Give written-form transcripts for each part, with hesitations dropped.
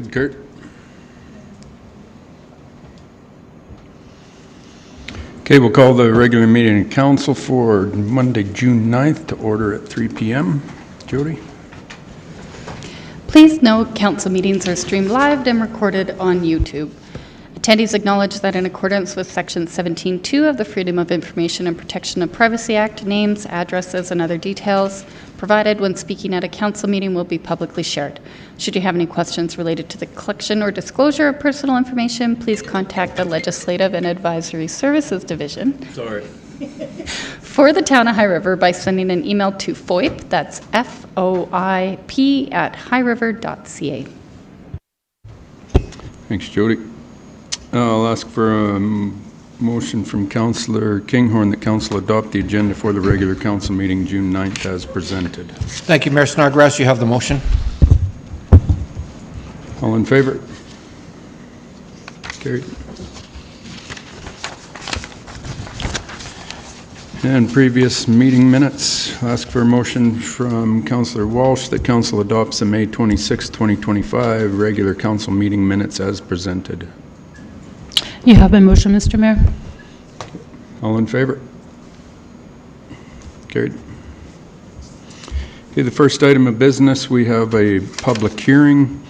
Good, Kurt. Okay, we'll call the regular meeting of council for Monday, June 9th to order at 3 p.m. Jody? Please note, council meetings are streamed live and recorded on YouTube. Attendees acknowledge that in accordance with Section 17.2 of the Freedom of Information and Protection of Privacy Act, names, addresses, and other details provided when speaking at a council meeting will be publicly shared. Should you have any questions related to the collection or disclosure of personal information, please contact the Legislative and Advisory Services Division for the Town of High River by sending an email to FOIP, that's FOIP, at highriver.ca. Thanks, Jody. I'll ask for a motion from Councillor Kinghorn that Council adopt the agenda for the regular council meeting June 9th as presented. Thank you, Mayor Snodgrass. You have the motion. All in favor? Carried. And previous meeting minutes. I'll ask for a motion from Councillor Walsh that Council adopts the May 26, 2025 regular council meeting minutes as presented. You have my motion, Mr. Mayor. All in favor? Carried. Okay, the first item of business, we have a public hearing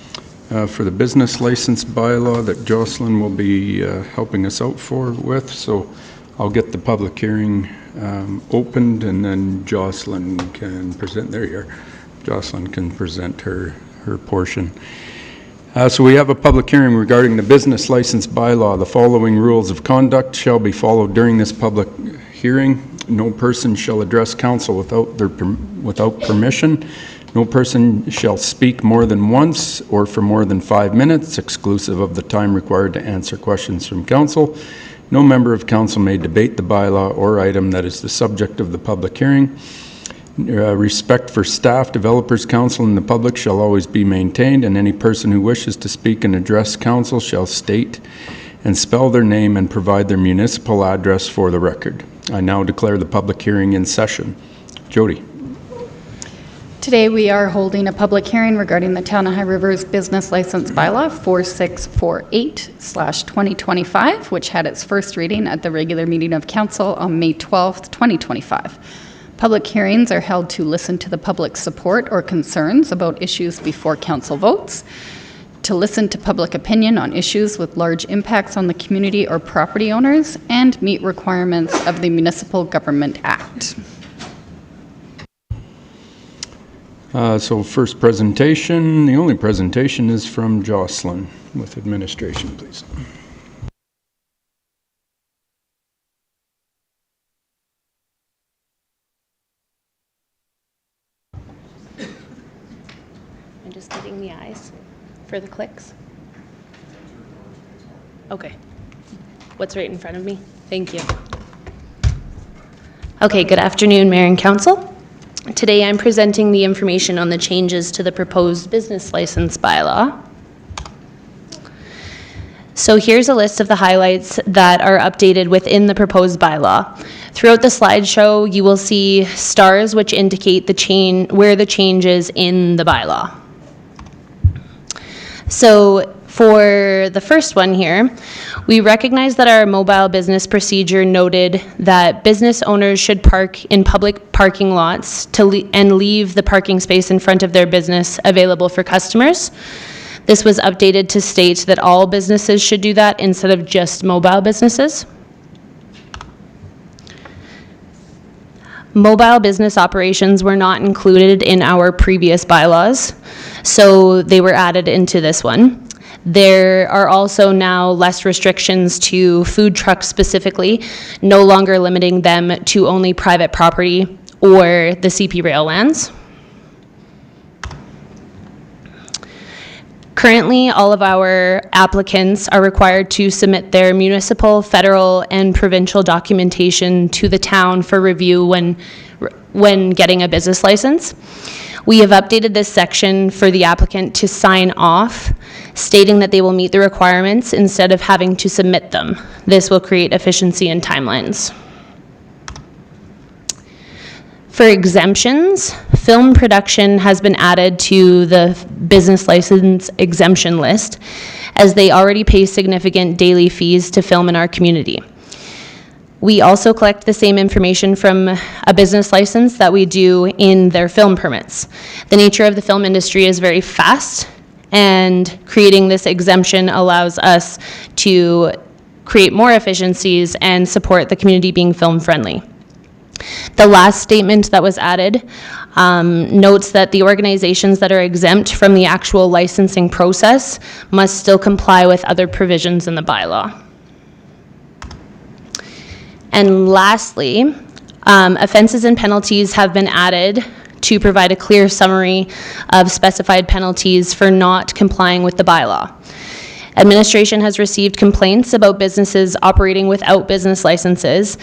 for the business license bylaw that Jocelyn will be helping us out with. So I'll get the public hearing opened, and then Jocelyn can present. There you are. Jocelyn can present her portion. So we have a public hearing regarding the business license bylaw. The following rules of conduct shall be followed during this public hearing. No person shall address council without permission. No person shall speak more than once or for more than 5 minutes, exclusive of the time required to answer questions from council. No member of council may debate the bylaw or item that is the subject of the public hearing. Respect for staff, developers, council, and the public shall always be maintained, and any person who wishes to speak and address council shall state and spell their name and provide their municipal address for the record. I now declare the public hearing in session. Jody. Today we are holding a public hearing regarding the Town of High River's business license bylaw 4648/2025, which had its first reading at the regular meeting of council on May 12th, 2025. Public hearings are held to listen to the public's support or concerns about issues before council votes, to listen to public opinion on issues with large impacts on the community or property owners, and meet requirements of the Municipal Government Act. So first presentation, the only presentation is from Jocelyn with administration, please. I'm just getting the eyes for the clicks. Okay. What's right in front of me? Thank you. Okay, good afternoon, Mayor and Council. Today I'm presenting the information on the changes to the proposed business license bylaw. So here's a list of the highlights that are updated within the proposed bylaw. Throughout the slideshow, you will see stars which indicate where the change is in the bylaw. So for the first one here, we recognize that our mobile business procedure noted that business owners should park in public parking lots and leave the parking space in front of their business available for customers. This was updated to state that all businesses should do that instead of just mobile businesses. Mobile business operations were not included in our previous bylaws, so they were added into this one. There are also now less restrictions to food trucks specifically, no longer limiting them to only private property or the CP rail lands. Currently, all of our applicants are required to submit their municipal, federal, and provincial documentation to the town for review when getting a business license. We have updated this section for the applicant to sign off, stating that they will meet the requirements instead of having to submit them. This will create efficiency and timelines. For exemptions, film production has been added to the business license exemption list, as they already pay significant daily fees to film in our community. We also collect the same information from a business license that we do in their film permits. The nature of the film industry is very fast, and creating this exemption allows us to create more efficiencies and support the community being film friendly. The last statement that was added notes that the organizations that are exempt from the actual licensing process must still comply with other provisions in the bylaw. And lastly, offenses and penalties have been added to provide a clear summary of specified penalties for not complying with the bylaw. Administration has received complaints about businesses operating without business licenses,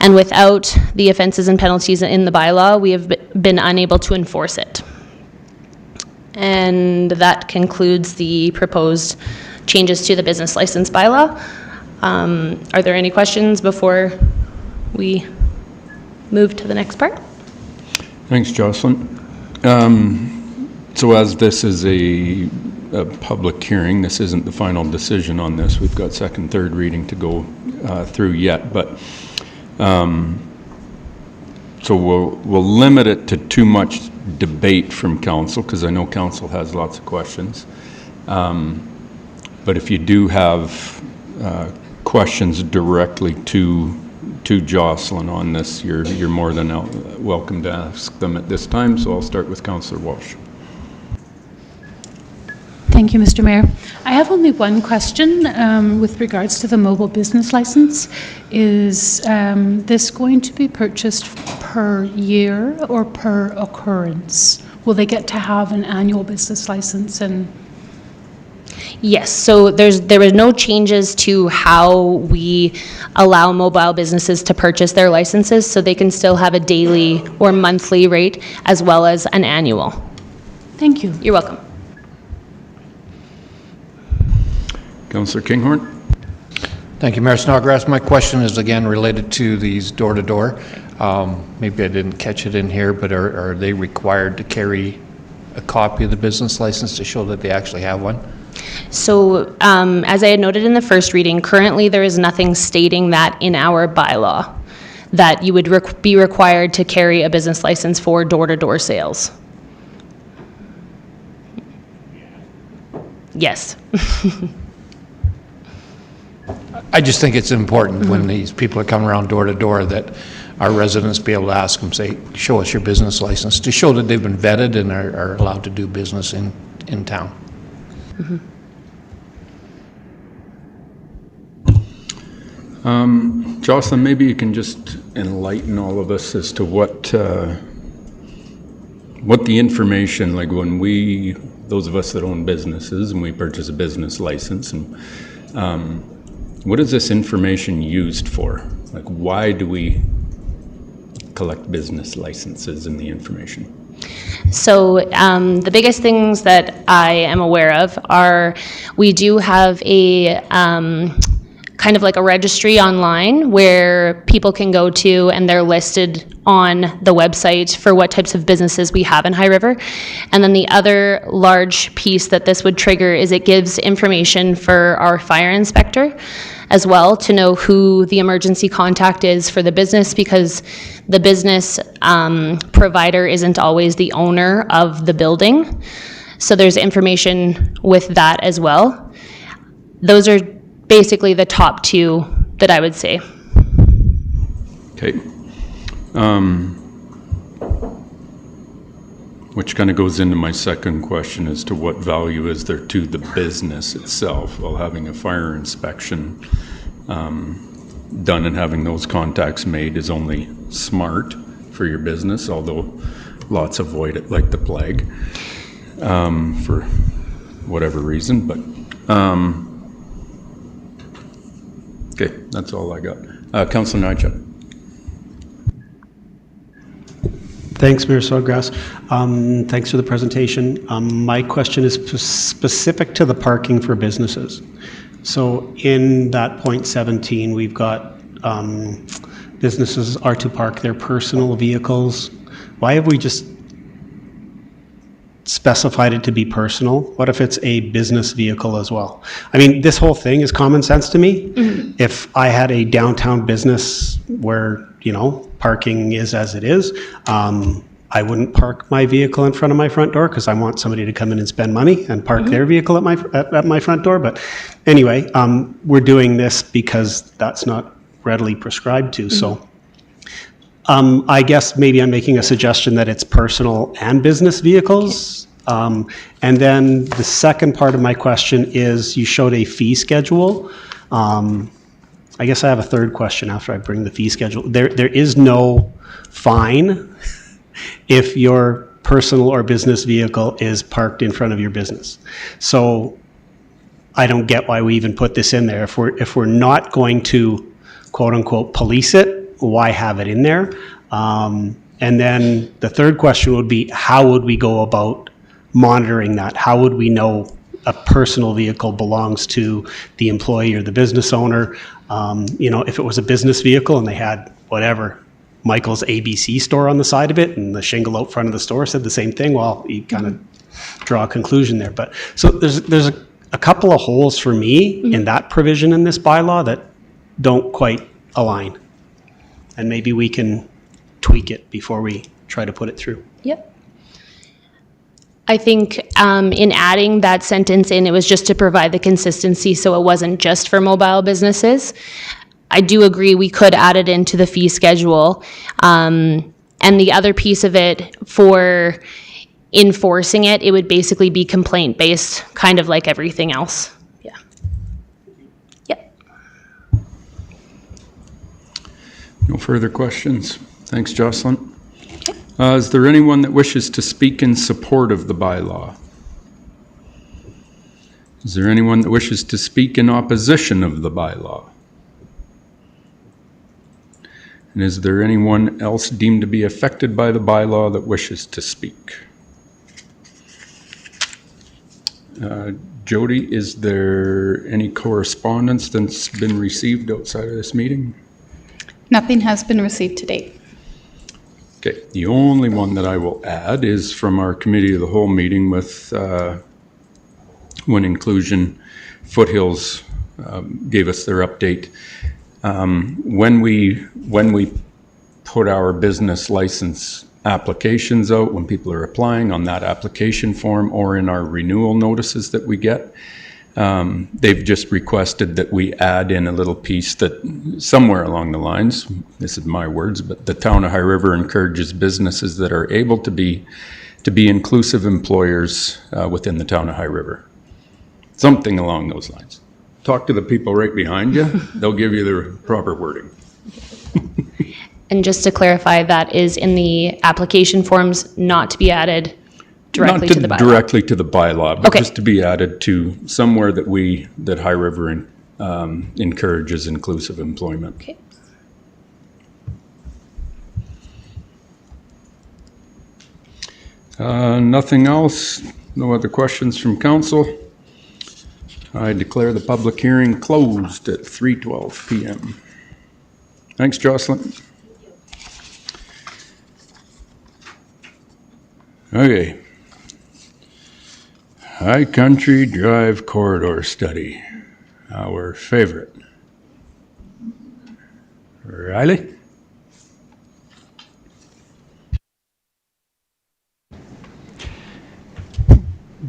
and without the offenses and penalties in the bylaw, we have been unable to enforce it. And that concludes the proposed changes to the business license bylaw. Are there any questions before we move to the next part? Thanks, Jocelyn. So as this is a public hearing, this isn't the final decision on this. We've got second, third reading to go through yet, but so we'll limit it to too much debate from council, because I know council has lots of questions. But if you do have questions directly to Jocelyn on this, you're more than welcome to ask them at this time. So I'll start with Councillor Walsh. Thank you, Mr. Mayor. I have only one question with regards to the mobile business license. Is this going to be purchased per year or per occurrence? Will they get to have an annual business license? And yes, so there were no changes to how we allow mobile businesses to purchase their licenses, so they can still have a daily or monthly rate as well as an annual. thank you. You're welcome. Councillor Kinghorn. Thank you, Mayor Snodgrass. My question is again related to these door-to-door. Maybe I didn't catch it in here, but are they required to carry a copy of the business license to show that they actually have one? So as I had noted in the first reading, currently there is nothing stating that in our bylaw, that you would be required to carry a business license for door-to-door sales. Yes. I just think it's important when these people are coming around door to door that our residents be able to ask them, say, show us your business license, to show that they've been vetted and are allowed to do business in town. Jocelyn, maybe you can just enlighten all of us as to what the information, like when those of us that own businesses and we purchase a business license, and what is this information used for? Like, why do we collect business licenses and the information? So the biggest things that I am aware of are we do have a kind of like a registry online where people can go to, and they're listed on the website for what types of businesses we have in High River. And then the other large piece that this would trigger is it gives information for our fire inspector as well, to know who the emergency contact is for the business, because the business provider isn't always the owner of the building. So there's information with that as well. Those are basically the top two that I would say. Okay. Which kind of goes into my second question as to what value is there to the business itself while having a fire inspection done, and having those contacts made is only smart for your business, although lots avoid it like the plague for whatever reason. But okay, that's all I got. Councillor Nychuk. Thanks, Mayor Snodgrass. Thanks for the presentation. My question is specific to the parking for businesses. So in that point 17, we've got businesses are to park their personal vehicles Why have we just specified it to be personal? What if it's a business vehicle as well? I mean, this whole thing is common sense to me. If I had a downtown business where, you know, parking is as it is, I wouldn't park my vehicle in front of my front door because I want somebody to come in and spend money and park their vehicle at my front door. But anyway, we're doing this because that's not readily prescribed to. So I guess maybe I'm making a suggestion that it's personal and business vehicles. And then the second part of my question is, you showed a fee schedule. I guess I have a third question after I bring the fee schedule. There is no fine if your personal or business vehicle is parked in front of your business. So I don't get why we even put this in there. If we're not going to, quote unquote, police it, why have it in there? And then the third question would be, how would we go about monitoring that? How would we know a personal vehicle belongs to the employee or the business owner? You know, if it was a business vehicle and they had whatever, Michael's ABC store on the side of it, and the shingle out front of the store said the same thing, well, you kind of draw a conclusion there. But so there's a couple of holes for me in that provision in this bylaw that don't quite align. And maybe we can tweak it before we try to put it through. Yep. I think in adding that sentence in, it was just to provide the consistency so it wasn't just for mobile businesses. I do agree we could add it into the fee schedule. And the other piece of it, for enforcing it, it would basically be complaint-based, kind of like everything else. Yeah. Yep. No further questions. Thanks, Jocelyn. Is there anyone that wishes to speak in support of the bylaw? Is there anyone that wishes to speak in opposition of the bylaw? And is there anyone else deemed to be affected by the bylaw that wishes to speak? Jody, is there any correspondence that's been received outside of this meeting? Nothing has been received to date. Okay, the only one that I will add is from our committee of the whole meeting with when Inclusion Foothills gave us their update. When we put our business license applications out, when people are applying on that application form or in our renewal notices that we get, they've just requested that we add in a little piece that somewhere along the lines, this is my words, but the town of High River encourages businesses that are able to be inclusive employers within the town of High River. Something along those lines. Talk to the people right behind you. They'll give you the proper wording. And just to clarify, that is in the application forms, not to be added directly to the bylaw. Not directly to the bylaw, but Okay. just to be added to somewhere that High River encourages inclusive employment. Okay. Nothing else? No other questions from council? I declare the public hearing closed at 3:12 p.m. Thanks, Jocelyn. Okay. High Country Drive Corridor Study, our favorite. Riley?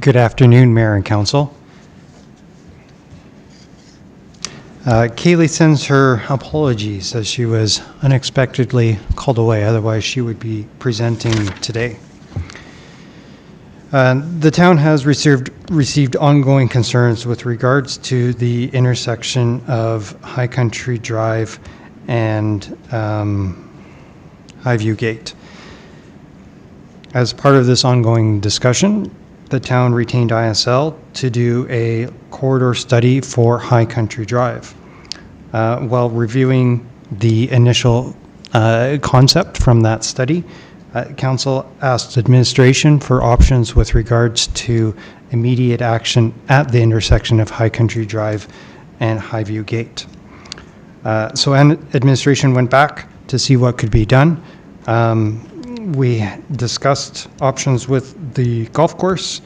Good afternoon, Mayor and Council. Kaylee sends her apologies as she was unexpectedly called away, otherwise she would be presenting today. The town has received ongoing concerns with regards to the intersection of High Country Drive and Highview Gate. As part of this ongoing discussion, the town retained ISL to do a corridor study for High Country Drive. While reviewing the initial concept from that study, Council asked administration for options with regards to immediate action at the intersection of High Country Drive and Highview Gate. So administration went back to see what could be done. We discussed options with the golf course.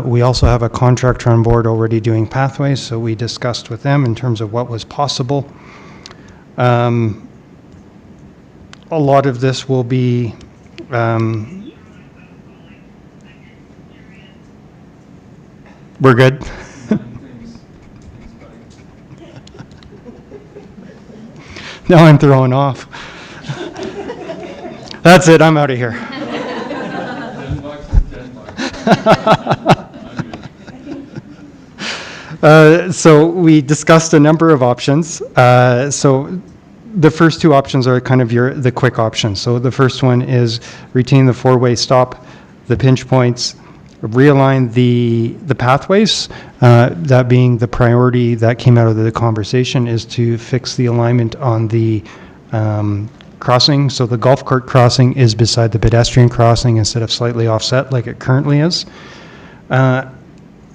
We also have a contractor on board already doing pathways, so we discussed with them in terms of what was possible. A lot of this will be we're good. Now I'm thrown off. That's it, I'm out of here. So we discussed a number of options. So the first two options are kind of the quick options. So the first one is retain the four-way stop, the pinch points, realign the pathways. That being the priority that came out of the conversation is to fix the alignment on the crossing. So the golf cart crossing is beside the pedestrian crossing instead of slightly offset like it currently is. And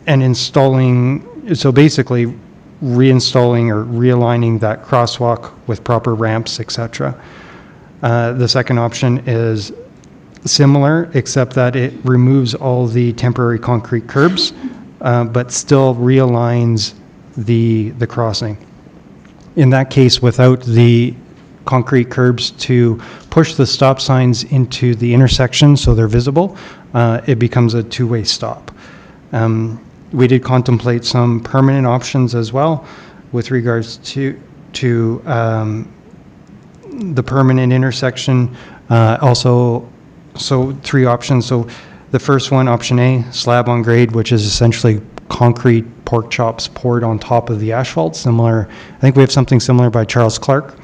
installing, so basically reinstalling or realigning that crosswalk with proper ramps, etc. The second option is similar, except that it removes all the temporary concrete curbs, but still realigns the crossing. In that case, without the concrete curbs to push the stop signs into the intersection so they're visible, it becomes a two-way stop. We did contemplate some permanent options as well with regards to the permanent intersection. Also, so three options. So the first one, option A, slab on grade, which is essentially concrete pork chops poured on top of the asphalt. Similar, I think we have something similar by Charles Clark.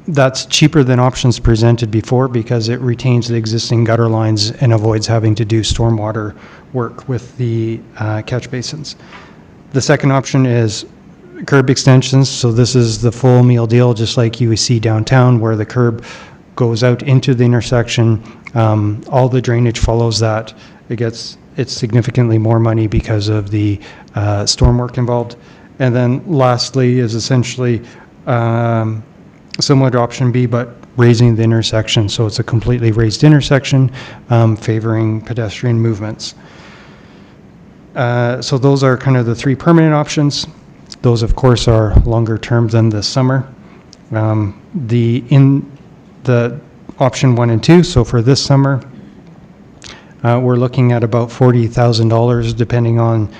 That's cheaper than options presented before because it retains the existing gutter lines and avoids having to do stormwater work with the catch basins. The second option is curb extensions. So this is the full meal deal, just like you see downtown, where the curb goes out into the intersection. All the drainage follows that. It's significantly more money because of the storm work involved. And then lastly is essentially similar to option B, but raising the intersection. So it's a completely raised intersection, favoring pedestrian movements. So those are kind of the three permanent options. Those, of course, are longer term than this summer. The option 1 and 2, so for this summer, we're looking at about $40,000 depending on,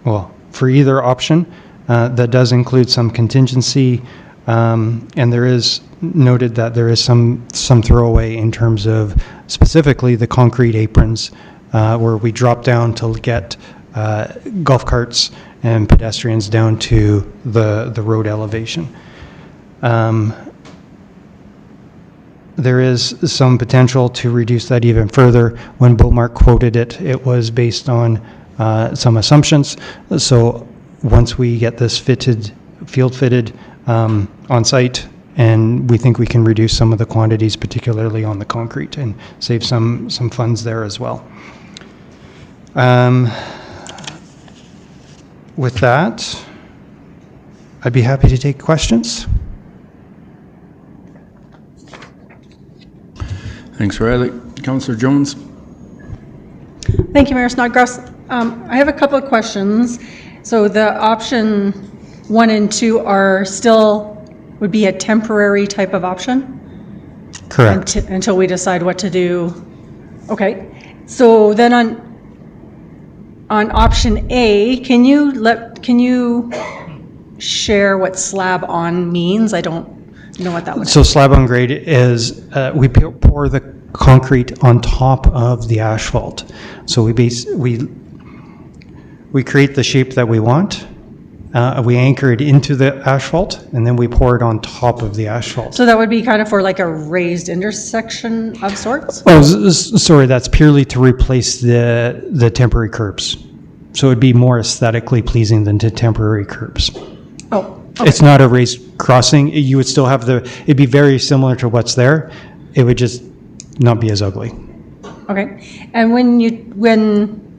well, for either option. That does include some contingency, and there is noted that there is some throwaway in terms of specifically the concrete aprons, where we drop down to get golf carts and pedestrians down to the road elevation. There is some potential to reduce that even further. When Boatmark quoted it, it was based on some assumptions. So once we get this field fitted on site, and we think we can reduce some of the quantities, particularly on the concrete, and save some funds there as well. With that, I'd be happy to take questions. Thanks, Riley. Councillor Jones? Thank you, Mayor Snodgrass. I have a couple of questions. So the option 1 and 2 are would be a temporary type of option? Correct. Until we decide what to do. Okay. So then on option A, can you share what slab on means? I don't know what that would. So slab on grade is we pour the concrete on top of the asphalt. So we create the shape that we want. We anchor it into the asphalt, and then we pour it on top of the asphalt. So that would be kind of for like a raised intersection of sorts? Oh, sorry, that's purely to replace the temporary curbs. So it'd be more aesthetically pleasing than to temporary curbs. Oh, okay. It's not a raised crossing. You would still have it'd be very similar to what's there. It would just not be as ugly. Okay. And when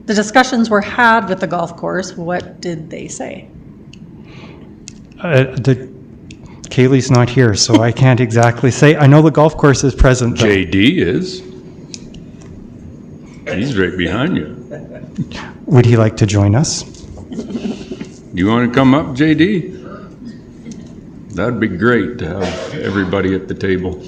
the discussions were had with the golf course, what did they say? Kaylee's not here, so I can't exactly say. I know the golf course is present, though. JD is. He's right behind you. Would he like to join us? You want to come up, JD? That'd be great to have everybody at the table.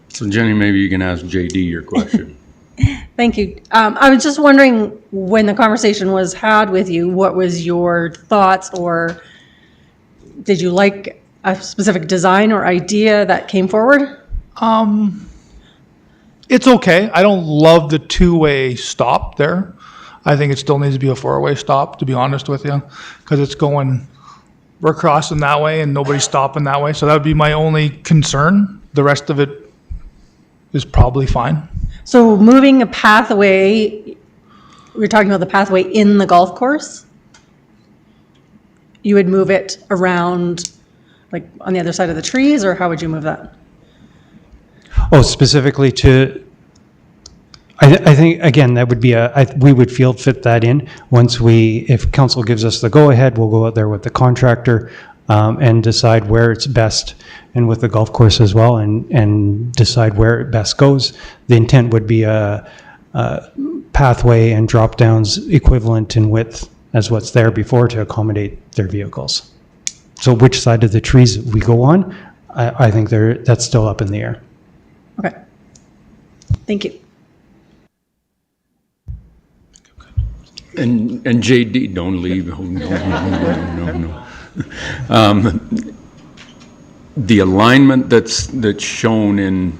So Jenny, maybe you can ask JD your question. Thank you. I was just wondering, when the conversation was had with you, what was your thoughts, or did you like a specific design or idea that came forward? It's okay. I don't love the two-way stop there. I think it still needs to be a four-way stop, to be honest with you, because it's going, we're crossing that way and nobody's stopping that way. So that would be my only concern. The rest of it is probably fine. So moving a pathway, we're talking about the pathway in the golf course? You would move it around, like on the other side of the trees, or how would you move that? Oh, specifically to, I think, again, that would be we would field fit that in once if council gives us the go-ahead, we'll go out there with the contractor and decide where it's best, and with the golf course as well, and decide where it best goes. The intent would be a pathway and drop downs equivalent in width as what's there before to accommodate their vehicles. So which side of the trees we go on, I think that's still up in the air. Okay. Thank you. And JD, don't leave. Oh, no. The alignment that's shown in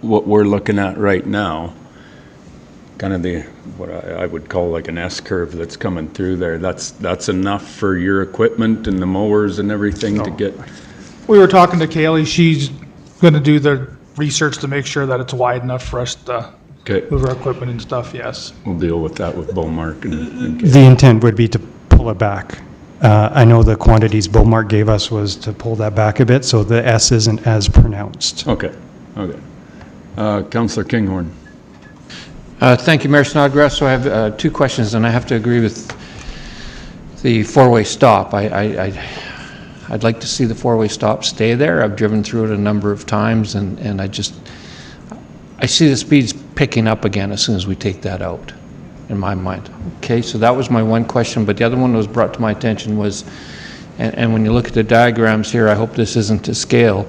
what we're looking at right now, kind of what I would call like an S curve that's coming through there, that's enough for your equipment and the mowers and everything to get. We were talking to Kaylee. She's going to do the research to make sure that it's wide enough for us to move our equipment and stuff, yes. We'll deal with that with Beaumark and The intent would be to pull it back. I know the quantities Beaumark gave us was to pull that back a bit, so the S isn't as pronounced. Okay. Councillor Kinghorn. Thank you, Mayor Snodgrass. So I have two questions, and I have to agree with the four-way stop. I'd like to see the four-way stop stay there. I've driven through it a number of times, and I see the speeds picking up again as soon as we take that out, in my mind. Okay, so that was my one question, but the other one that was brought to my attention was, and when you look at the diagrams here, I hope this isn't to scale,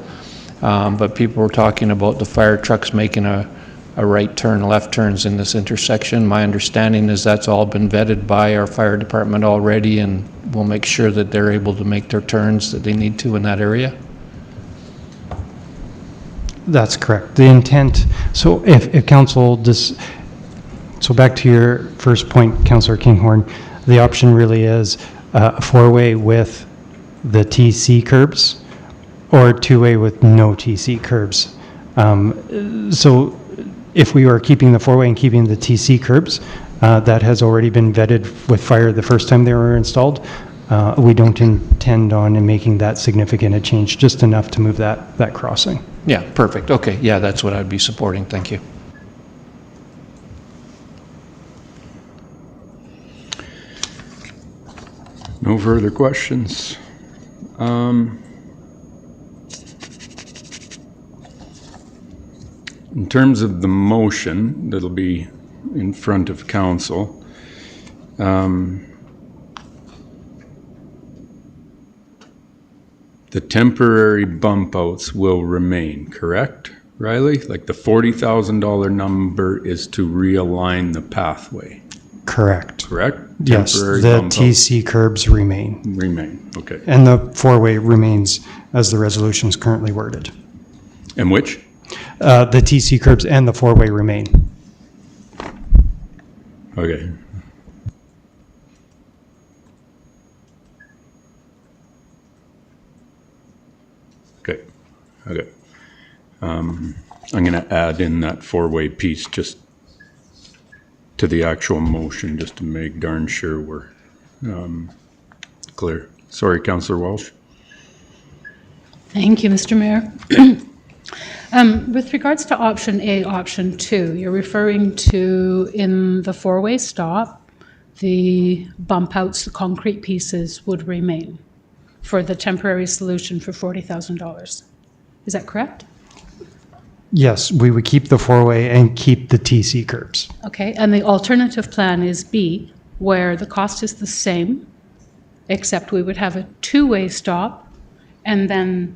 but people were talking about the fire trucks making a right turn, left turns in this intersection. My understanding is that's all been vetted by our fire department already, and we'll make sure that they're able to make their turns that they need to in that area. That's correct. The intent, so if council so back to your first point, Councillor Kinghorn, the option really is a four-way with the TC curbs or two-way with no TC curbs. So if we are keeping the four-way and keeping the TC curbs, that has already been vetted with fire the first time they were installed. We don't intend on making that significant a change, just enough to move that crossing. Yeah, perfect. Okay, yeah, that's what I'd be supporting. Thank you. No further questions. In terms of the motion that'll be in front of council, the temporary bump outs will remain, correct, Riley? Like the $40,000 number is to realign the pathway. Correct. Correct? Yes, Temporary the bump TC curbs remain. outs remain, okay. And the four-way remains as the resolution is currently worded. And which? The TC curbs and the four-way remain. Okay. Okay. I'm going to add in that four-way piece just to the actual motion, just to make darn sure we're clear. Sorry, Councillor Walsh. Thank you, Mr. Mayor. With regards to option A, option 2, you're referring to in the four-way stop, the bump outs, the concrete pieces would remain for the temporary solution for $40,000. Is that correct? Yes, we would keep the four-way and keep the TC curbs. Okay, and the alternative plan is B, where the cost is the same, except we would have a two-way stop and then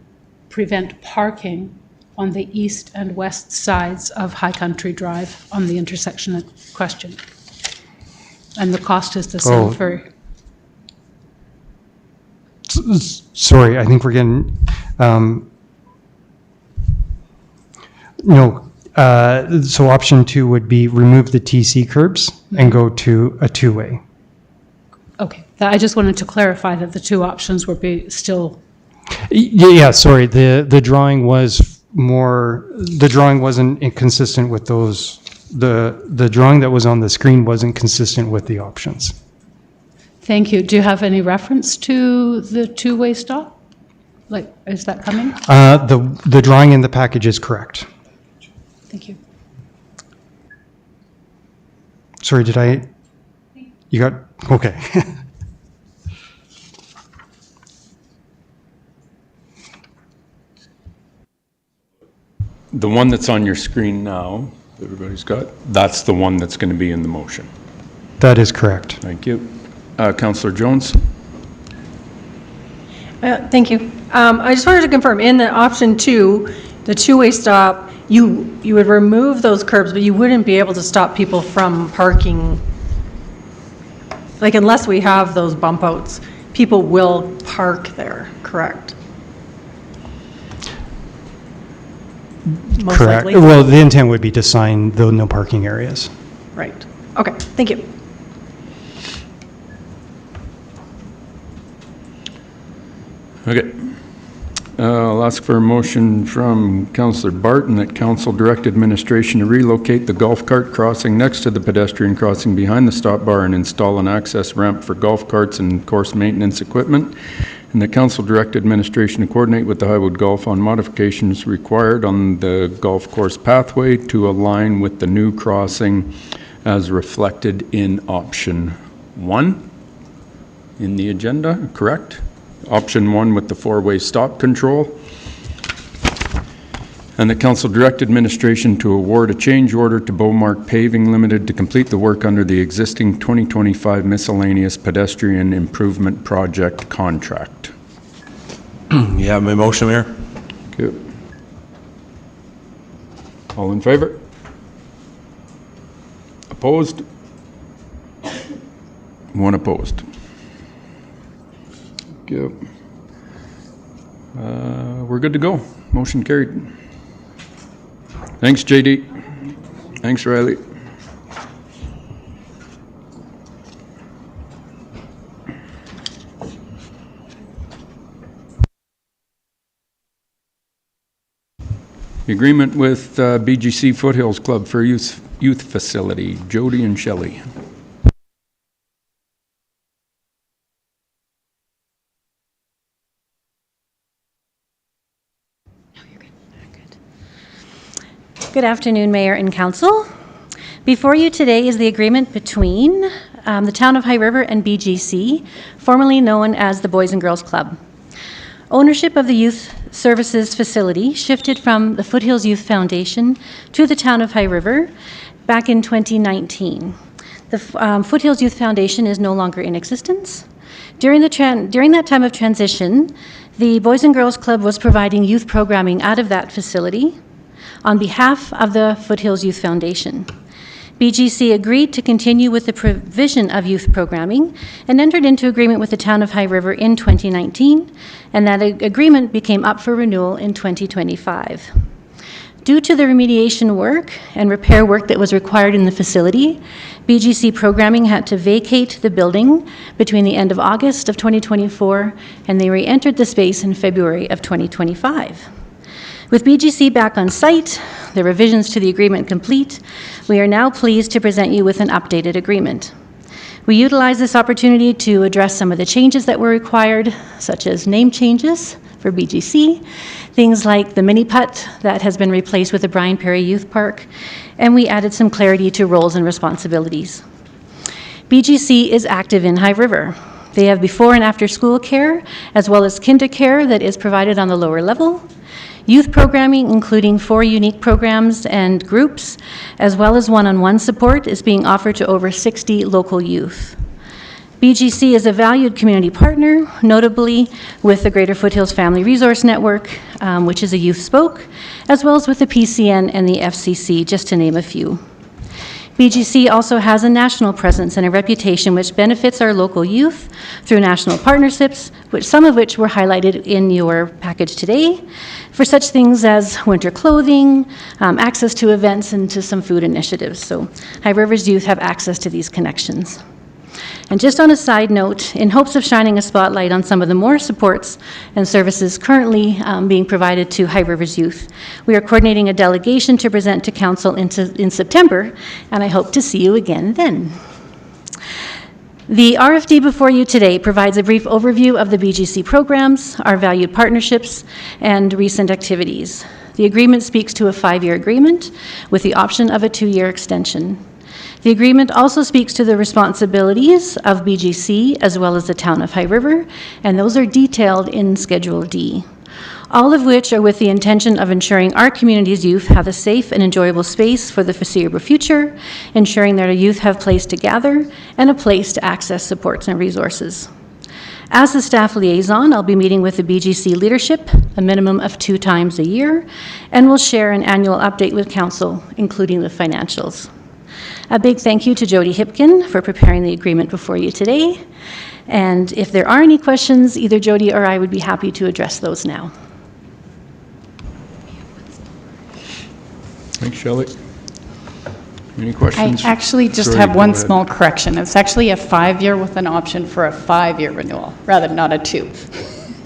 prevent parking on the east and west sides of High Country Drive on the intersection in question. And the cost is the same for... Sorry, I think we're getting, no, so option 2 would be remove the TC curbs and go to a two-way. Okay, I just wanted to clarify that the two options would be still... Yeah, sorry, the drawing was more, the drawing wasn't consistent with those, the drawing that was on the screen wasn't consistent with the options. Thank you. Do you have any reference to the two-way stop? Like, is that coming? The drawing in the package is correct. Thank you. Sorry, did I, you got, okay. The one that's on your screen now, everybody's got, that's the one that's going to be in the motion. That is correct. Thank you. Councillor Jones? Thank you. I just wanted to confirm, in the option 2, the two-way stop, you would remove those curbs, but you wouldn't be able to stop people from parking, like unless we have those bump outs, people will park there, correct? Most Correct. likely. Well, the intent would be to sign the no parking areas. Right. Okay, thank you. Okay. I'll ask for a motion from Councillor Barton that council direct administration to relocate the golf cart crossing next to the pedestrian crossing behind the stop bar and install an access ramp for golf carts and course maintenance equipment. And the council direct administration to coordinate with the Highwood Golf on modifications required on the golf course pathway to align with the new crossing as reflected in option 1 in the agenda, correct? Option 1 with the four-way stop control. And the council direct administration to award a change order to Beaumark Paving Limited to complete the work under the existing 2025 miscellaneous pedestrian improvement project contract. You have my motion, Mayor? Good. All in favor? Opposed? One opposed. Yep. We're good to go. Motion carried. Thanks, JD. Thanks, Riley. The agreement with BGC Foothills Club for youth facility, Jody and Shelley. Good afternoon, Mayor and Council. Before you today is the agreement between the Town of High River and BGC, formerly known as the Boys and Girls Club. Ownership of the youth services facility shifted from the Foothills Youth Foundation to the Town of High River back in 2019. The Foothills Youth Foundation is no longer in existence. During that time of transition, the Boys and Girls Club was providing youth programming out of that facility on behalf of the Foothills Youth Foundation. BGC agreed to continue with the provision of youth programming and entered into agreement with the Town of High River in 2019, and that agreement became up for renewal in 2025. Due to the remediation work and repair work that was required in the facility, BGC programming had to vacate the building between the end of August of 2024, and they re-entered the space in February of 2025. With BGC back on site, the revisions to the agreement complete, we are now pleased to present you with an updated agreement. We utilize this opportunity to address some of the changes that were required, such as name changes for BGC, Things like the mini putt that has been replaced with the Brian Perry Youth Park, and we added some clarity to roles and responsibilities. BGC is active in High River. They have before and after school care, as well as kinder care that is provided on the lower level, youth programming, including 4 unique programs and groups, as well as one-on-one support is being offered to over 60 local youth. BGC is a valued community partner, notably with the Greater Foothills Family Resource Network, which is a youth spoke, as well as with the PCN and the FCC, just to name a few. BGC also has a national presence and a reputation which benefits our local youth through national partnerships, some of which were highlighted in your package today, for such things as winter clothing, access to events, and to some food initiatives. So High River's youth have access to these connections. And just on a side note, in hopes of shining a spotlight on some of the more supports and services currently being provided to High River's youth, we are coordinating a delegation to present to Council in September, and I hope to see you again then. The RFD before you today provides a brief overview of the BGC programs, our valued partnerships, and recent activities. The agreement speaks to a 5-year agreement with the option of a 2-year extension. The agreement also speaks to the responsibilities of BGC as well as the town of High River, and those are detailed in Schedule D, all of which are with the intention of ensuring our community's youth have a safe and enjoyable space for the foreseeable future, ensuring that our youth have a place to gather and a place to access supports and resources. As the staff liaison, I'll be meeting with the BGC leadership a minimum of 2 times a year, and will share an annual update with Council, including the financials. A big thank you to Jody Hipkin for preparing the agreement before you today. And if there are any questions, either Jody or I would be happy to address those now. Thanks, Shelley. Any I questions? actually just Sorry, have go one ahead. small correction. It's actually a 5-year with an option for a 5-year renewal, rather than not a 2.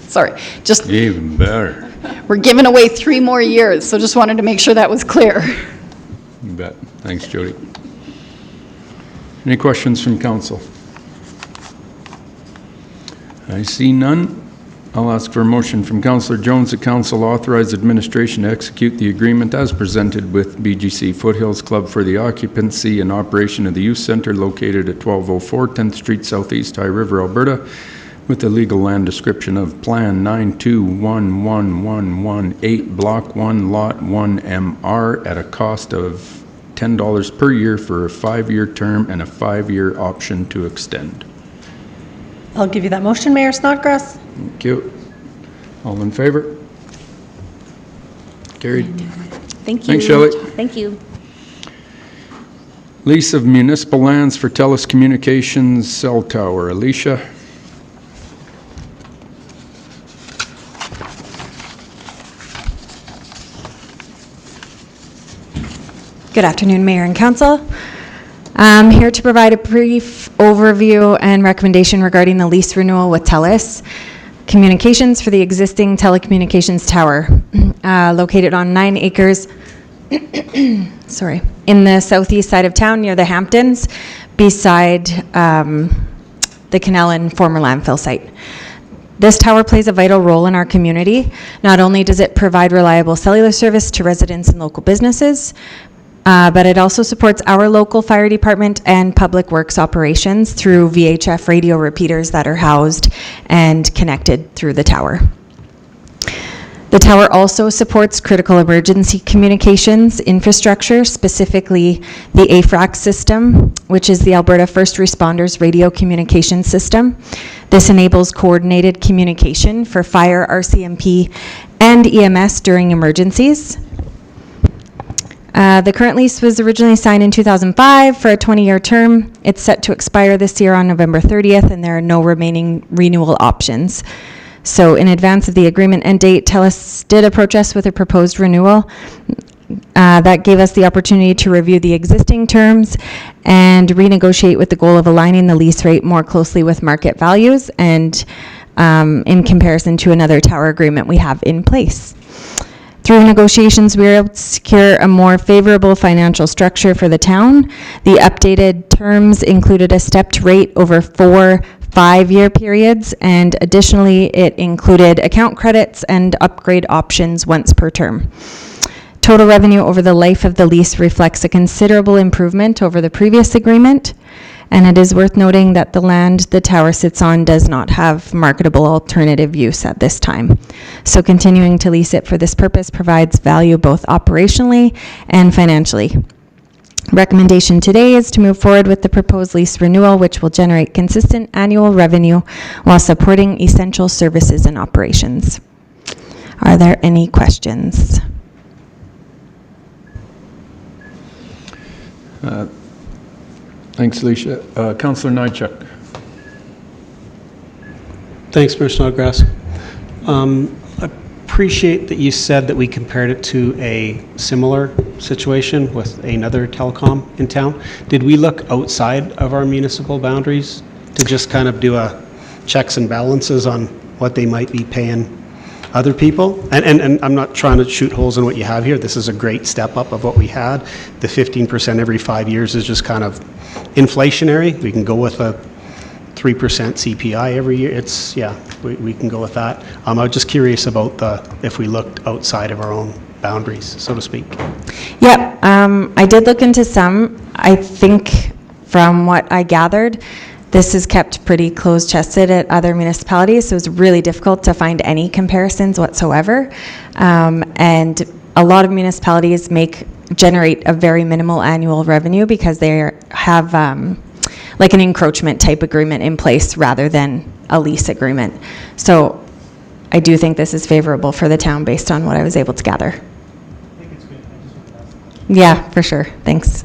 Sorry, just, Even better. we're giving away 3 more years, so just wanted to make sure that was clear. You bet. Thanks, Jody. Any questions from council? I see none. I'll ask for a motion from Councillor Jones that council authorize administration to execute the agreement as presented with BGC Foothills Club for the occupancy and operation of the youth centre located at 1204 10th Street Southeast, High River, Alberta, with the legal land description of Plan 921118, Block 1, Lot 1 MR at a cost of $10 per year for a 5-year term and a 5-year option to extend. I'll give you that motion, Mayor Snodgrass. Thank you. All in favor? Carried. Thank you. Thanks, Shelley. Thank you. Lease of municipal lands for TELUS Communications cell tower. Alicia? Good afternoon, Mayor and Council. I'm here to provide a brief overview and recommendation regarding the lease renewal with TELUS Communications for the existing telecommunications tower located on 9 acres in the southeast side of town near the Hamptons, beside the canal and former landfill site. This tower plays a vital role in our community. Not only does it provide reliable cellular service to residents and local businesses, but it also supports our local fire department and public works operations through VHF radio repeaters that are housed and connected through the tower. The tower also supports critical emergency communications infrastructure, specifically the AFRAC system, which is the Alberta First Responders Radio Communication System. This enables coordinated communication for fire, RCMP, and EMS during emergencies. The current lease was originally signed in 2005 for a 20-year term. It's set to expire this year on November 30th, and there are no remaining renewal options. So in advance of the agreement end date, TELUS did approach us with a proposed renewal. That gave us the opportunity to review the existing terms and renegotiate with the goal of aligning the lease rate more closely with market values and in comparison to another tower agreement we have in place. Through negotiations, we were able to secure a more favorable financial structure for the town. The updated terms included a stepped rate over 4 5-year periods, and additionally, it included account credits and upgrade options once per term. Total revenue over the life of the lease reflects a considerable improvement over the previous agreement, and it is worth noting that the land the tower sits on does not have marketable alternative use at this time. So continuing to lease it for this purpose provides value both operationally and financially. Recommendation today is to move forward with the proposed lease renewal, which will generate consistent annual revenue while supporting essential services and operations. Are there any questions? Thanks, Alicia. Councillor Nychuk. Thanks, Mayor Snodgrass. I appreciate that you said that we compared it to a similar situation with another telecom in town. Did we look outside of our municipal boundaries to just kind of do a checks and balances on what they might be paying other people? And I'm not trying to shoot holes in what you have here. This is a great step up of what we had. The 15% every 5 years is just kind of inflationary. We can go with a 3% CPI every year. It's, yeah, we can go with that. I was just curious about if we looked outside of our own boundaries, so to speak. Yep, I did look into some. I think from what I gathered, this is kept pretty close-chested at other municipalities, so it's really difficult to find any comparisons whatsoever. And a lot of municipalities generate a very minimal annual revenue because they have like an encroachment type agreement in place rather than a lease agreement. So I do think this is favorable for the town based on what I was able to gather. Yeah, for sure. Thanks.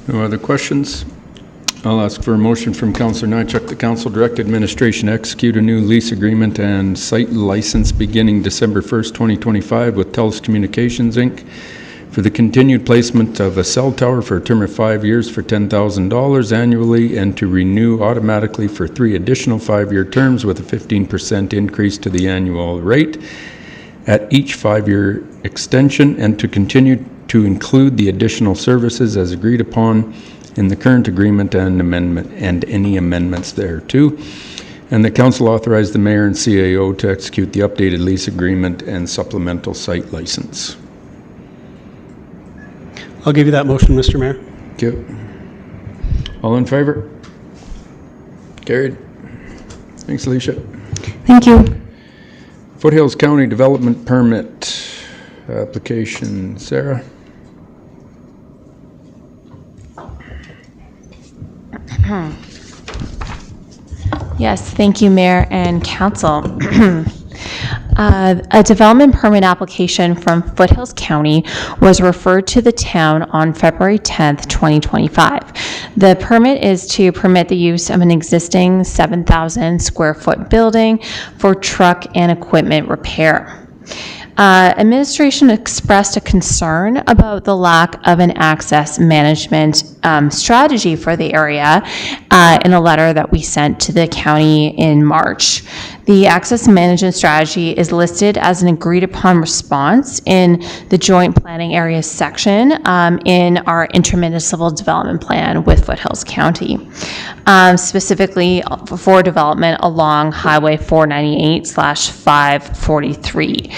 No other questions? I'll ask for a motion from Councillor Nychuk. The council direct administration execute a new lease agreement and site license beginning December 1st, 2025 with TELUS Communications, Inc. for the continued placement of a cell tower for a term of 5 years for $10,000 annually, and to renew automatically for 3 additional 5-year terms with a 15% increase to the annual rate at each 5-year extension, and to continue to include the additional services as agreed upon in the current agreement and any amendments thereto. And the council authorized the mayor and CAO to execute the updated lease agreement and supplemental site license. I'll give you that motion, Mr. Mayor. Okay. All in favor? Carried. Thanks, Alicia. Thank you. Foothills County Development Permit application. Sarah? Yes, thank you, Mayor and Council. A development permit application from Foothills County was referred to the town on February 10th, 2025. The permit is to permit the use of an existing 7,000 square foot building for truck and equipment repair. Administration expressed a concern about the lack of an access management strategy for the area in a letter that we sent to the county in March. The access management strategy is listed as an agreed upon response in the joint planning areas section in our intermunicipal development plan with Foothills County, specifically for development along Highway 498/543.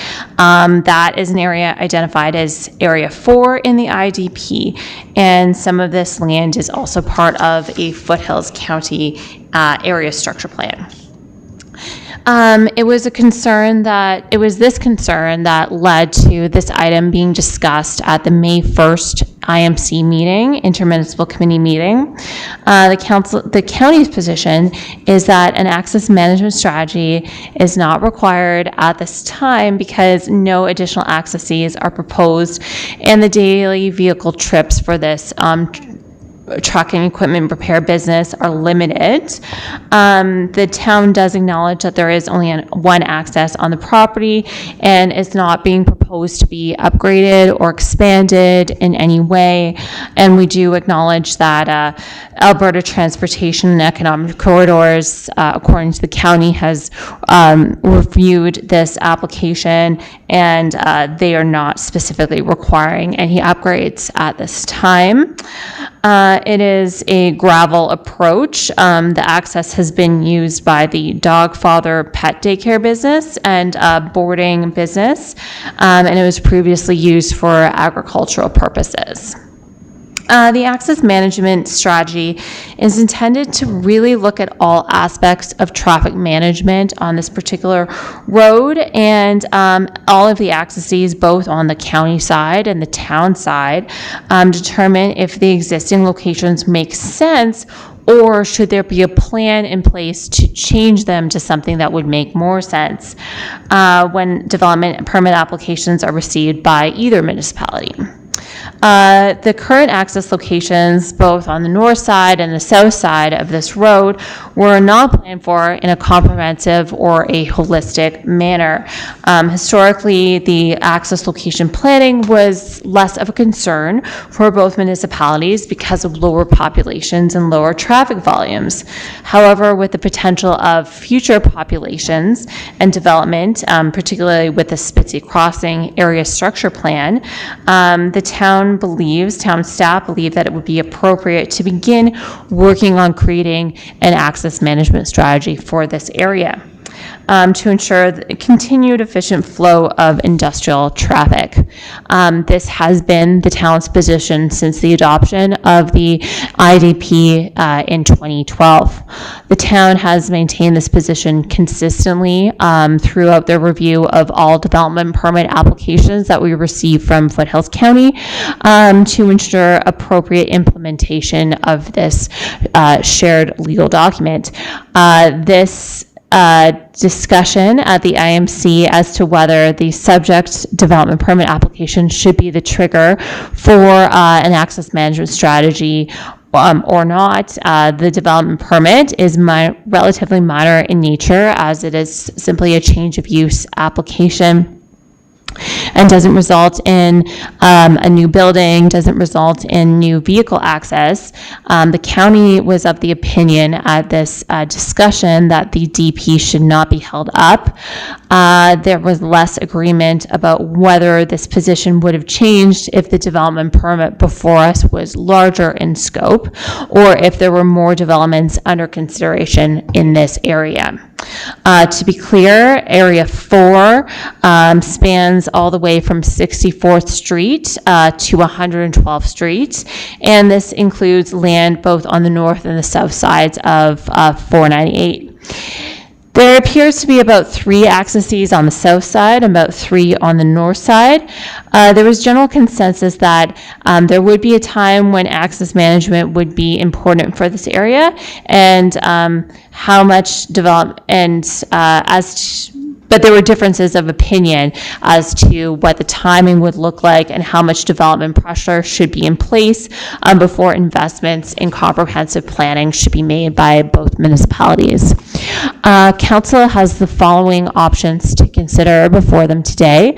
That is an area identified as Area 4 in the IDP, and some of this land is also part of a Foothills County area structure plan. It was this concern that led to this item being discussed at the May 1st IMC meeting, intermunicipal committee meeting. The county's position is that an access management strategy is not required at this time because no additional accesses are proposed, and the daily vehicle trips for this truck and equipment repair business are limited. The town does acknowledge that there is only one access on the property and is not being proposed proposed to be upgraded or expanded in any way. And we do acknowledge that Alberta Transportation and Economic Corridors, according to the county, has reviewed this application, and they are not specifically requiring any upgrades at this time. It is a gravel approach. The access has been used by the Dog Father pet daycare business and boarding business, and it was previously used for agricultural purposes. The access management strategy is intended to really look at all aspects of traffic management on this particular road, and all of the accesses, both on the county side and the town side, determine if the existing locations make sense, or should there be a plan in place to change them to something that would make more sense when development permit applications are received by either municipality. The current access locations, both on the north side and the south side of this road, were not planned for in a comprehensive or a holistic manner. Historically, the access location planning was less of a concern for both municipalities because of lower populations and lower traffic volumes. However, with the potential of future populations and development, particularly with the Spitzy Crossing area structure plan, the town staff believe that it would be appropriate to begin working on creating an access management strategy for this area to ensure the continued efficient flow of industrial traffic. This has been the town's position since the adoption of the IDP in 2012. The town has maintained this position consistently throughout the review of all development permit applications that we receive from Foothills County to ensure appropriate implementation of this shared legal document. This discussion at the IMC as to whether the subject development permit application should be the trigger for an access management strategy or not. The development permit is relatively minor in nature, as it is simply a change of use application and doesn't result in a new building, doesn't result in new vehicle access. The county was of the opinion at this discussion that the DP should not be held up. There was less agreement about whether this position would have changed if the development permit before us was larger in scope, or if there were more developments under consideration in this area. To be clear, Area 4 spans all the way from 64th Street to 112th Street, and this includes land both on the north and the south sides of 498. There appears to be about 3 accesses on the south side and about 3 on the north side. There was general consensus that there would be a time when access management would be important for this area, and how much development but there were differences of opinion as to what the timing would look like and how much development pressure should be in place before investments in comprehensive planning should be made by both municipalities. Council has the following options to consider before them today.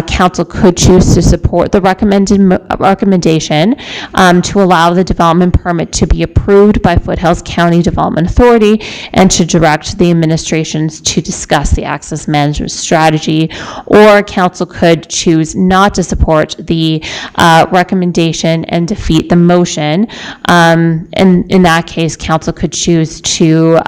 Council could choose to support the recommendation to allow the development permit to be approved by Foothills County Development Authority and to direct the administrations to discuss the access management strategy, or council could choose not to support the recommendation and defeat the motion. And in that case, council could choose to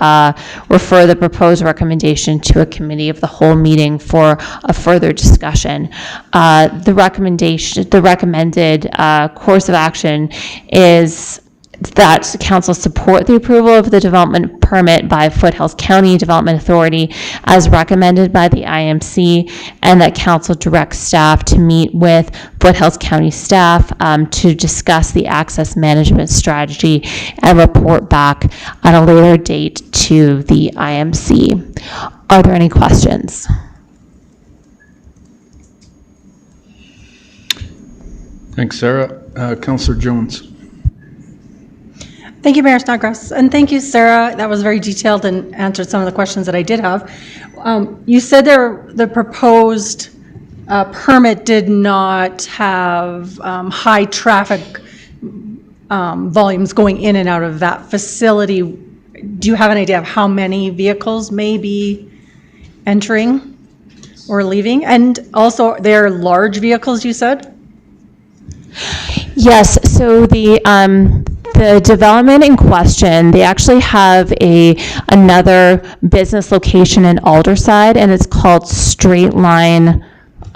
refer the proposed recommendation to a committee of the whole meeting for a further discussion. The recommended course of action is that council support the approval of the development permit by Foothills County Development Authority as recommended by the IMC, and that council directs staff to meet with Foothills County staff to discuss the access management strategy and report back at a later date to the IMC. Are there any questions? Thanks, Sarah. Councillor Jones. Thank you, Mayor Snodgrass, and thank you, Sarah. That was very detailed and answered some of the questions that I did have. You said the proposed permit did not have high traffic volumes going in and out of that facility, do you have an idea of how many vehicles may be entering or leaving? And also, they're large vehicles, you said? Yes, so the development in question, they actually have another business location in Alderside, and it's called Straight Line,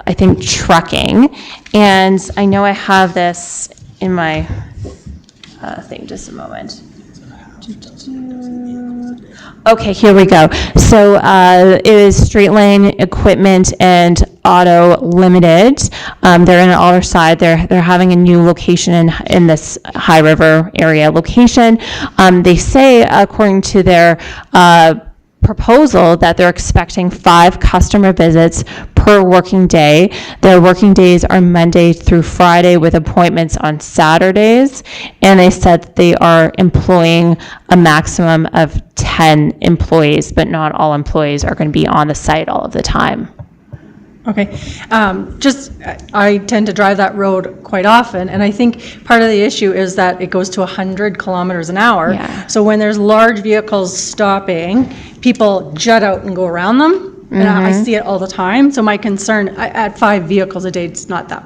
I think, Trucking. And I know I have this in my thing, just a moment. Okay, here we go. So it is Straight Lane Equipment and Auto Limited. They're in Alderside. They're having a new location in this High River area location. They say, according to their proposal, that they're expecting 5 customer visits per working day. Their working days are Monday through Friday with appointments on Saturdays, and they said that they are employing a maximum of 10 employees, but not all employees are going to be on the site all of the time. Okay, I tend to drive that road quite often, and I think part of the issue is that it goes to 100 kilometers an hour. Yeah. So when there's large vehicles stopping, people jut out and go around them, and I see it all the time. So my concern, at 5 vehicles a day, it's not that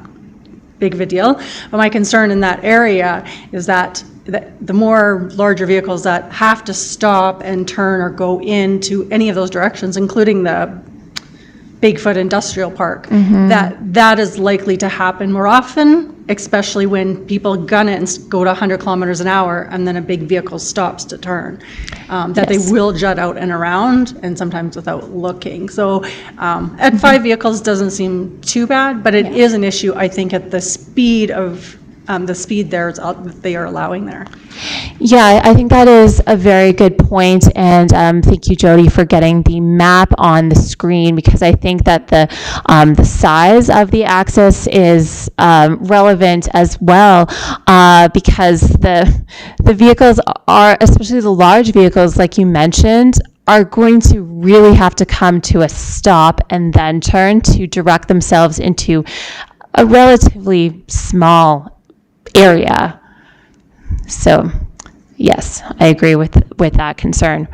big of a deal, but my concern in that area is that the more larger vehicles that have to stop and turn or go into any of those directions, including the Bigfoot Industrial Park, that is likely to happen more often, especially when people gun it and go to 100 kilometers an hour and then a big vehicle stops to turn, that they will jut out and around, and sometimes without looking. So at 5 vehicles doesn't seem too bad, but it is an issue, I think, at the speed of that they are allowing there. Yeah, I think that is a very good point, and thank you, Jody, for getting the map on the screen, because I think that the size of the axis is relevant as well, because the vehicles are, especially the large vehicles, like you mentioned, are going to really have to come to a stop and then turn to direct themselves into a relatively small area. So, yes, I agree with that concern.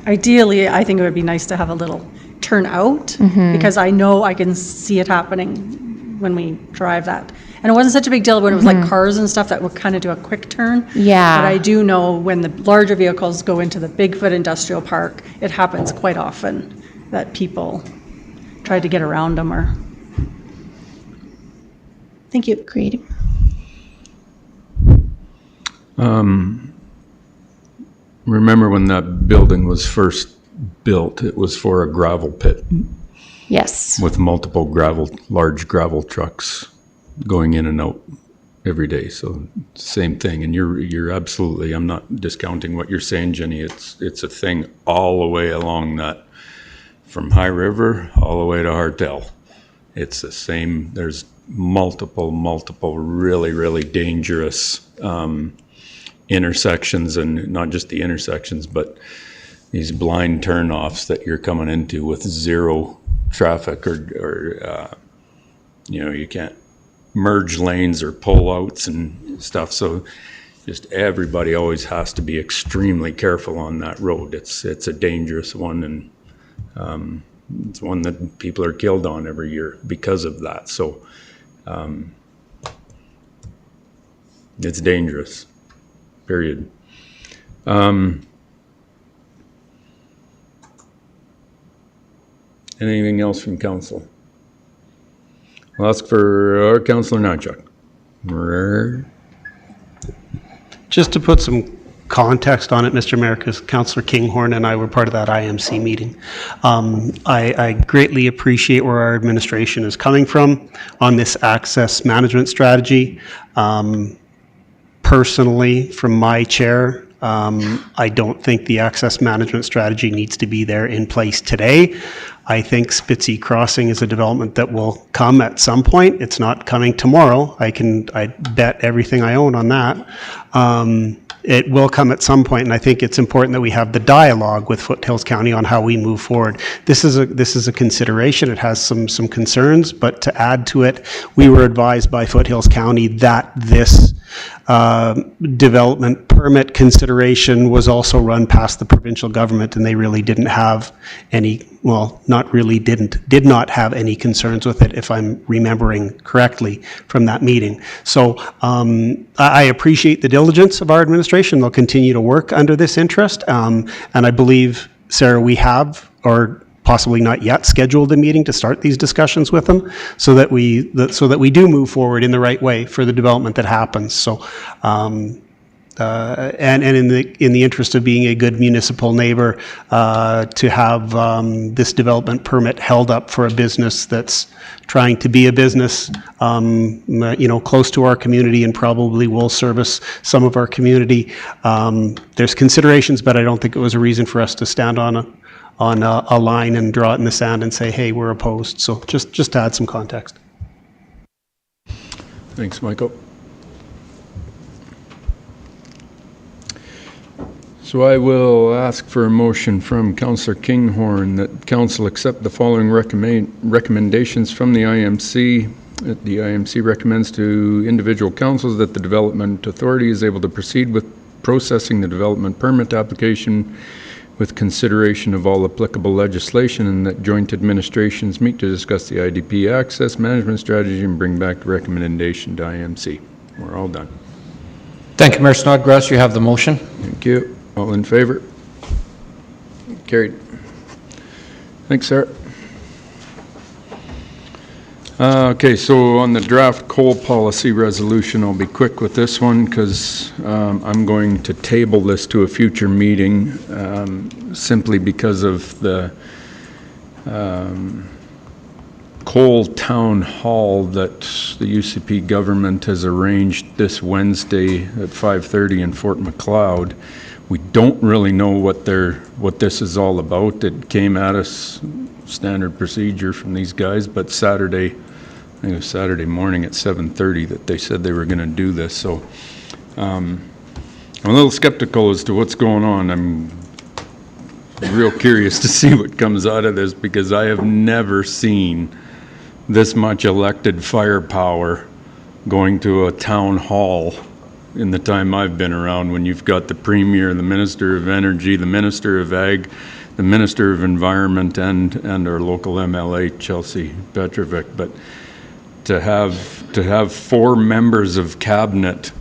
Ideally, I think it would be nice to have a little turnout, because I know I can see it happening when we drive that. And it wasn't such a big deal when it was like cars and stuff that would kind of do a quick turn. Yeah. But I do know when the larger vehicles go into the Bigfoot Industrial Park, it happens quite often that people try to get around them or... Thank you. Agreed. Remember when that building was first built, it was for a gravel pit Yes. with multiple large gravel trucks going in and out every day. So same thing. And you're absolutely, I'm not discounting what you're saying, Jenny. It's a thing all the way along that, from High River all the way to Hartel. It's the same. There's multiple really, really dangerous intersections, and not just the intersections, but these blind turnoffs that you're coming into with zero traffic, or you can't merge lanes or pull outs and stuff. So just everybody always has to be extremely careful on that road. It's a dangerous one, and it's one that people are killed on every year because of that. So it's dangerous, period. Anything else from council? I'll ask for Councillor Nychuk. Just to put some context on it, Mr. Mayor, because Councillor Kinghorn and I were part of that IMC meeting. I greatly appreciate where our administration is coming from on this access management strategy. Personally, from my chair, I don't think the access management strategy needs to be there in place today. I think Spitzy Crossing is a development that will come at some point. It's not coming tomorrow. I bet everything I own on that. it will come at some point, and I think it's important that we have the dialogue with Foothills County on how we move forward. This is a consideration. It has some concerns, but to add to it, we were advised by Foothills County that this development permit consideration was also run past the provincial government, and they really didn't have any, well, not really did not have any concerns with it, if I'm remembering correctly from that meeting. So I appreciate the diligence of our administration. They'll continue to work under this interest, and I believe, Sarah, we have, or possibly not yet, scheduled a meeting to start these discussions with them, so that we do move forward in the right way for the development that happens. So, and in the interest of being a good municipal neighbor, to have this development permit held up for a business that's trying to be a business, close to our community and probably will service some of our community. There's considerations, but I don't think it was a reason for us to stand on a line and draw it in the sand and say, hey, we're opposed. So just to add some context. Thanks, Michael. So I will ask for a motion from Councillor Kinghorn that Council accept the following recommendations from the IMC. That the IMC recommends to individual councils that the Development Authority is able to proceed with processing the development permit application with consideration of all applicable legislation, and that joint administrations meet to discuss the IDP access management strategy and bring back the recommendation to IMC. We're all done. Thank you, Mayor Snodgrass. You have the motion. Thank you. All in favor? Carried. Thanks, Sarah. Okay, so on the draft coal policy resolution, I'll be quick with this one because I'm going to table this to a future meeting simply because of the coal town hall that the UCP government has arranged this Wednesday at 5:30 in Fort Macleod. We don't really know what this is all about. It came at us standard procedure from these guys, but Saturday, I think it was Saturday morning at 7:30 that they said they were going to do this. So I'm a little skeptical as to what's going on. I'm real curious to see what comes out of this because I have never seen this much elected firepower going to a town hall in the time I've been around, when you've got the Premier, the Minister of Energy, the Minister of Ag, the Minister of Environment, and our local MLA, Chelsea Petrovic. But to have 4 members of cabinet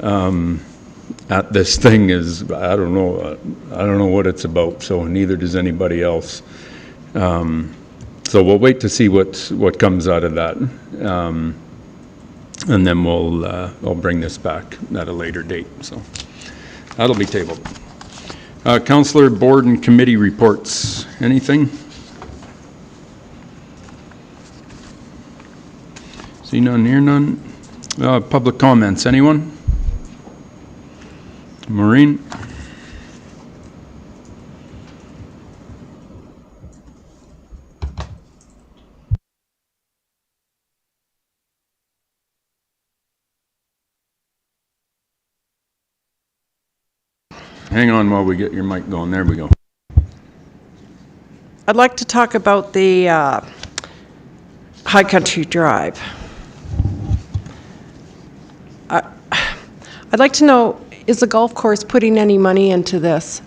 at this thing is, I don't know what it's about. So neither does anybody else. So we'll wait to see what comes out of that. And then I'll bring this back at a later date. So that'll be tabled. Councillor, board and committee reports. Anything? See none, hear none. Public comments. Anyone? Maureen? Hang on while we get your mic going. There we go. I'd like to talk about the High Country Drive. I'd like to know, is the golf course putting any money into this?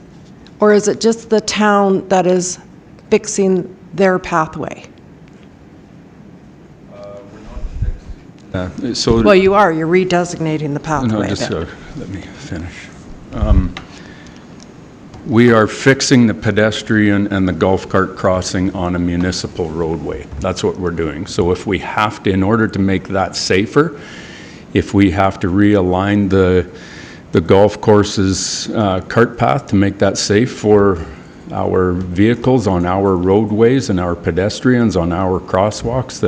Or is it just the town that is fixing their pathway? Well, you are. You're redesignating the pathway. No, just let me finish. We are fixing the pedestrian and the golf cart crossing on a municipal roadway. That's what we're doing. So if we have to, in order to make that safer, if we have to realign the golf course's cart path to make that safe for our vehicles on our roadways and our pedestrians on our crosswalks,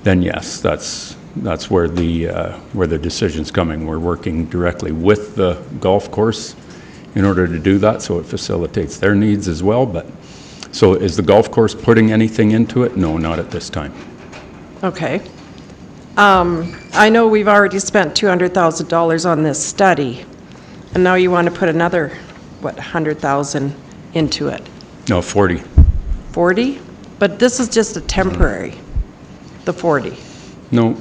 then yes, that's where the decision's coming. We're working directly with the golf course in order to do that, so it facilitates their needs as well. But so is the golf course putting anything into it? No, not at this time. Okay. I know we've already spent $200,000 on this study, And now you want to put another, what, 100,000 into it? No, 40. 40? But this is just a temporary, the 40. No,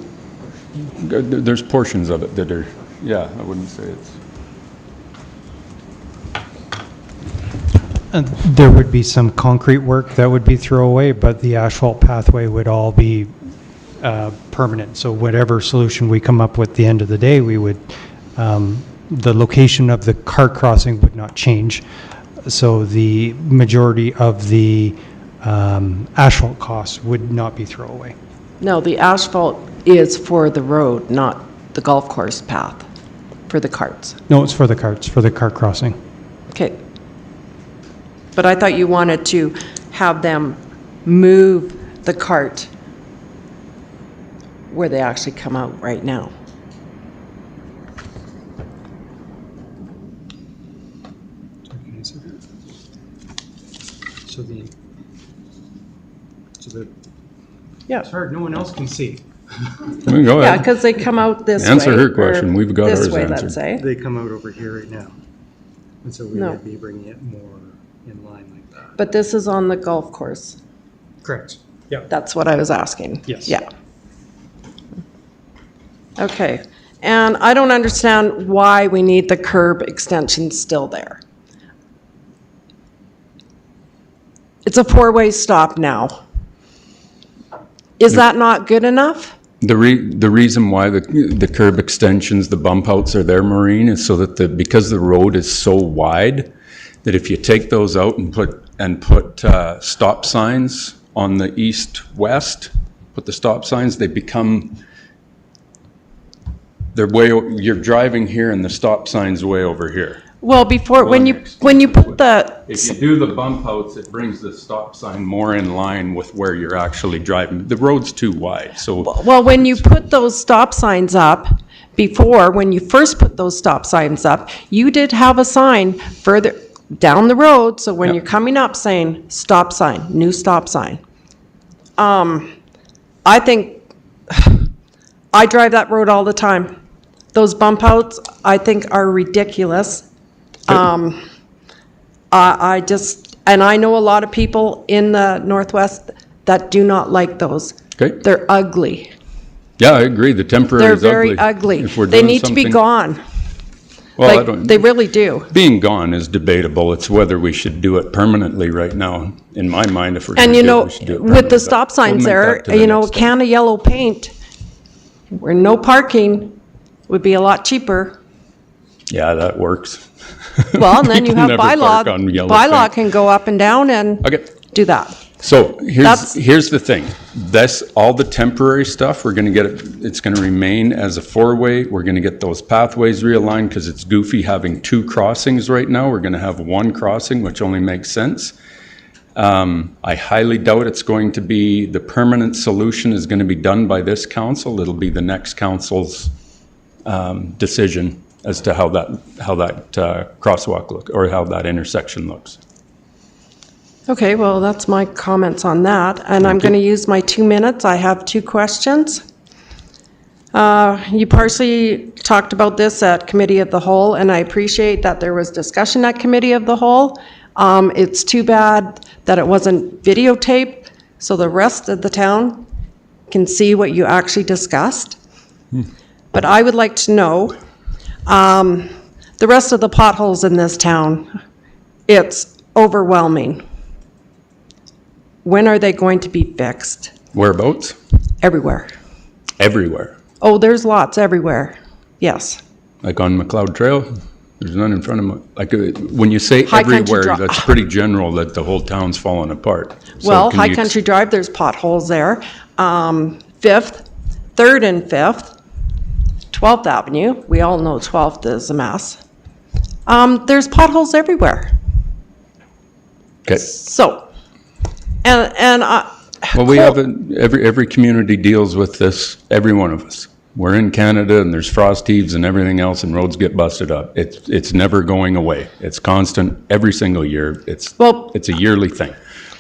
there's portions of it that are, yeah, I wouldn't say it's. There would be some concrete work that would be throwaway, but the asphalt pathway would all be permanent. So whatever solution we come up with at the end of the day, we would, the location of the car crossing would not change. So the majority of the asphalt costs would not be throwaway. No, the asphalt is for the road, not the golf course path, for the carts. No, it's for the carts, for the cart crossing. Okay. But I thought you wanted to have them move the cart where they actually come out right now. Yeah. It's hard, no one else can see. Go Yeah, ahead. because they come out this way. Answer her or question. We've got this ours way, answered. let's say. They come out over here right now. And so we No. would be bringing it more in line like that. But this is on the golf course. Correct. Yeah. That's what I was asking. Yes. Yeah. Okay. And I don't understand why we need the curb extension still there. It's a four-way stop now. Is that not good enough? The reason why the curb extensions, the bump outs are there, Maureen, is so that because the road is so wide, that if you take those out and put stop signs on the east-west, put the stop signs, they're you're driving here and the stop sign's way over here. Well, before, when you put the, If you do the bump outs, it brings the stop sign more in line with where you're actually driving. The road's too wide, so. well, when you put those stop signs up, before, when you first put those stop signs up, you did have a sign further down the road, so when Yep. you're coming up saying, stop sign, new stop sign. I think, I drive that road all the time. Those bump outs, I think, are ridiculous. I just, and I know a lot of people in the Northwest that do not like those. Okay. They're ugly. Yeah, I agree, the temporary They're is ugly. very ugly. If we're They doing need to be something- gone. Well, I Like, don't. they really do. Being gone is debatable. It's whether we should do it permanently right now. In my mind, if we're going And to you do it, know, we should do it with permanently, the but stop we'll signs make there, that to the you know, a next can of yellow paint where no parking would be a lot cheaper. Yeah, that works. Well, and then you People have never park on yellow bylaw paint. can go up and down and Okay, do that. so That's- here's the thing. All the temporary stuff, we're gonna get it, it's gonna remain as a four-way. We're gonna get those pathways realigned because it's goofy having two crossings right now. We're gonna have one crossing, which only makes sense. I highly doubt it's going to be, the permanent solution is gonna be done by this council. It'll be the next council's decision as to how that crosswalk look, or how that intersection looks. Okay, well, that's my comments on that, and I'm going to use my 2 minutes. I have two questions. You partially talked about this at Committee of the Whole, and I appreciate that there was discussion at Committee of the Whole. It's too bad that it wasn't videotaped, so the rest of the town can see what you actually discussed. But I would like to know, the rest of the potholes in this town, it's overwhelming. When are they going to be fixed? Whereabouts? Everywhere. Everywhere. Oh, there's lots everywhere. Yes. Like on McLeod Trail, there's none in front of me. Like, when you say High Country everywhere, Dri- that's pretty general that the whole town's falling apart. So Well, can High you Country Drive, there's potholes there. 5th, 3rd and 5th, 12th Avenue, we all know 12th is a mess. There's potholes everywhere. Okay. So, and Well, we have, every community deals with this, every one of us. We're in Canada and there's frost heaves and everything else and roads get busted up. It's never going away. It's constant every single year. It's a yearly thing.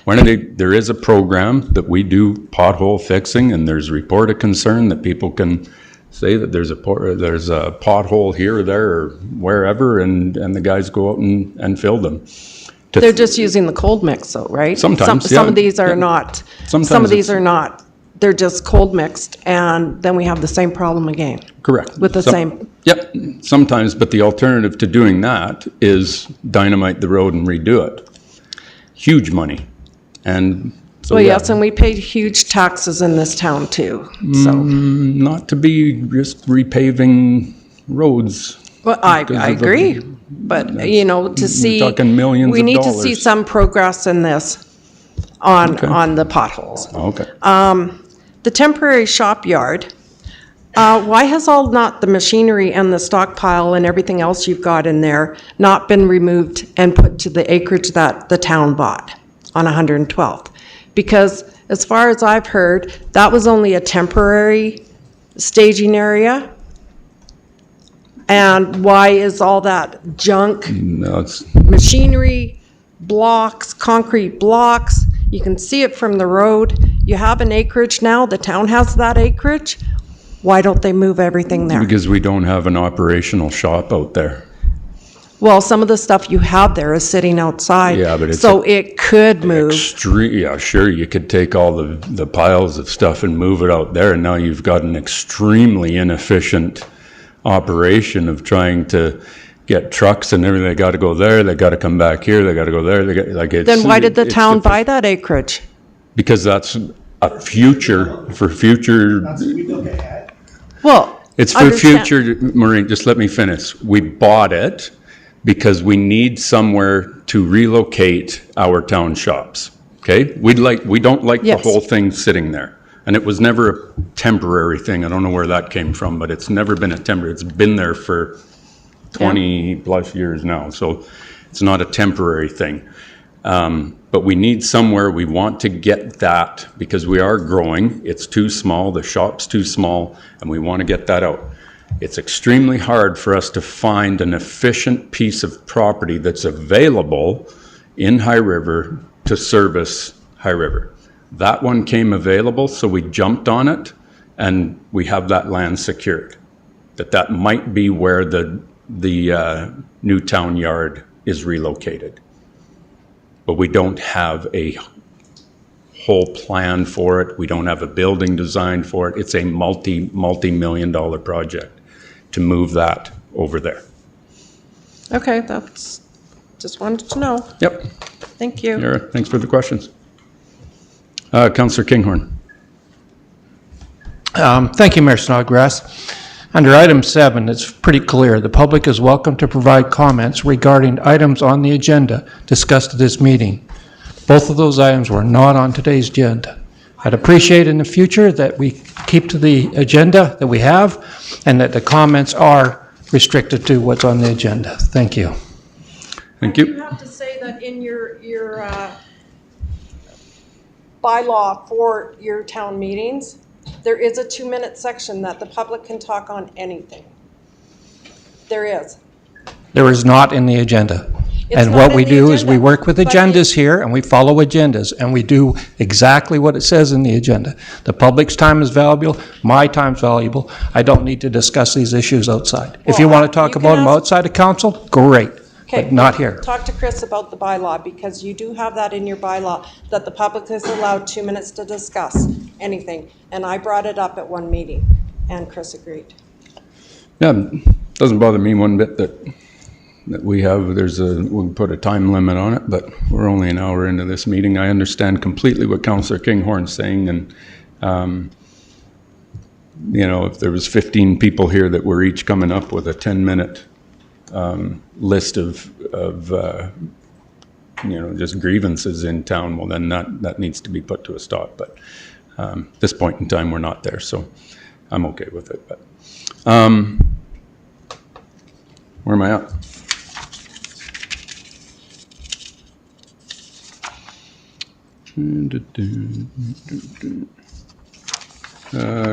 There is a program that we do pothole fixing, and there's report of concern that people can say that there's a pothole here or there or wherever, and the guys go out and fill them. They're just using the cold mix though, right? Sometimes, Some yeah. of these are Yeah. not. Sometimes Some of these it's- are not. They're just cold mixed, and then we have the same problem again. Correct. With the same. Yep, sometimes, but the alternative to doing that is dynamite the road and redo it. Huge money. And so, Well, yeah, yes, and we pay huge taxes in this town too, so. not to be just repaving roads. Well, I because of the- agree, but, you know, to see. talking millions we of need to see dollars. some progress in this on, Okay. on the potholes. Okay. The temporary shop yard, why has all not the machinery and the stockpile and everything else you've got in there not been removed and put to the acreage that the town bought on 112th? Because as far as I've heard, that was only a temporary staging area. And why is all that junk, No, it's, machinery, blocks, concrete blocks? You can see it from the road. You have an acreage now, the town has that acreage. Why don't they move everything there? because we don't have an operational shop out there. Well, some of the stuff you have there is sitting outside. Yeah, but it's so it could move. Yeah, sure, you could take all the piles of stuff and move it out there, and now you've got an extremely inefficient operation of trying to get trucks and everything. They got to go there, they got to come back here, they got to go there. Then why did the town buy that acreage? Because that's a future, for future, Well, it's for understand- future, Maureen, just let me finish. We bought it because we need somewhere to relocate our town shops, okay? We don't like the Yes. whole thing sitting there. And it was never a temporary thing. I don't know where that came from, but it's never been a temporary, it's been there for 20 plus years now. So it's not a temporary thing. But we need somewhere, we want to get that because we are growing. It's too small, the shop's too small, and we want to get that out. It's extremely hard for us to find an efficient piece of property that's available in High River to service High River. That one came available, so we jumped on it, and we have that land secured. That might be where the new town yard is relocated. But we don't have a whole plan for it. We don't have a building design for it. It's a multi-million-dollar project to move that over there. Okay, that's, just wanted to know. Yep. Thank you. Yara, thanks for the questions. Councillor Kinghorn. Thank you, Mayor Snodgrass. Under item 7, it's pretty clear. The public is welcome to provide comments regarding items on the agenda discussed at this meeting. Both of those items were not on today's agenda. I'd appreciate in the future that we keep to the agenda that we have and that the comments are restricted to what's on the agenda. Thank you. Thank you. You have to say that in your bylaw for your town meetings, there is a 2-minute section that the public can talk on anything. There is. There is not in the agenda. It's And not what in we the do is we agenda, work with but agendas here, and we follow agendas, and we do exactly what it says in the agenda. The public's time is valuable, my time's valuable. I don't need to discuss these issues outside. If you Well, want to talk you can about them ask- outside of council, great, Okay, but not here. Talk to Chris about the bylaw, because you do have that in your bylaw, that the public is allowed 2 minutes to discuss anything. And I brought it up at one meeting, and Chris agreed. Yeah, doesn't bother me one bit that we have, we put a time limit on it, but we're only an hour into this meeting. I understand completely what Councillor Kinghorn's saying, and, you know, if there was 15 people here that were each coming up with a 10-minute list of you know, just grievances in town, well, then that needs to be put to a stop. But at this point in time, we're not there, so I'm okay with it. But where am I at?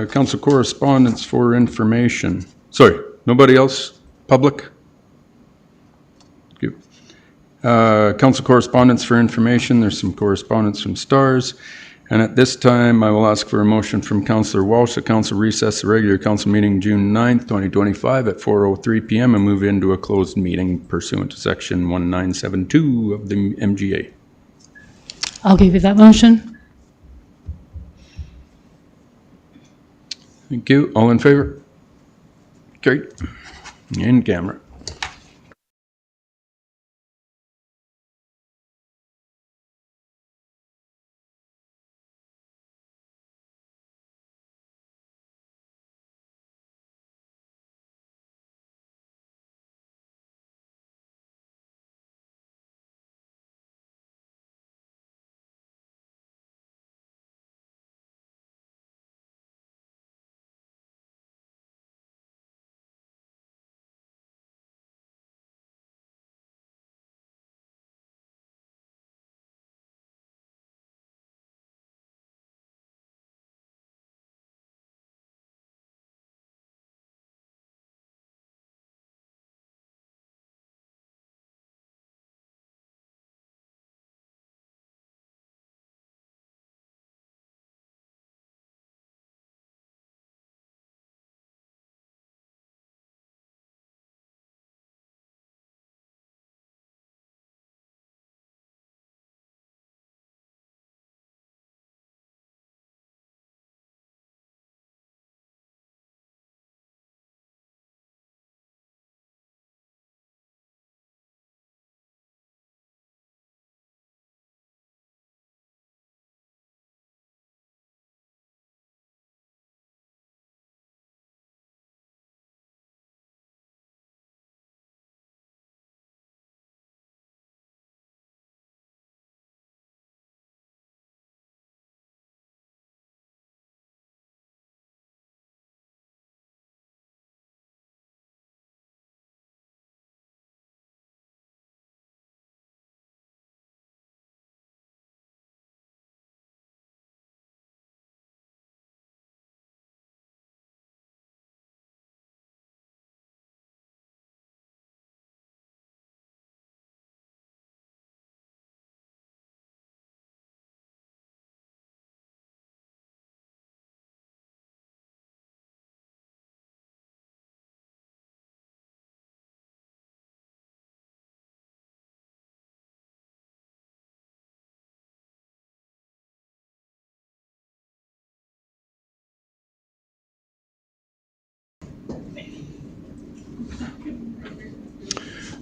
Council correspondence for information. Sorry, nobody else? Public? Thank you. Council correspondence for information. There's some correspondence from STARS. And at this time, I will ask for a motion from Councillor Walsh that council recess the regular council meeting June 9th, 2025 at 4:03 p.m. and move into a closed meeting pursuant to section 1972 of the MGA. I'll give you that motion. Thank you. All in favor? Carried. In camera.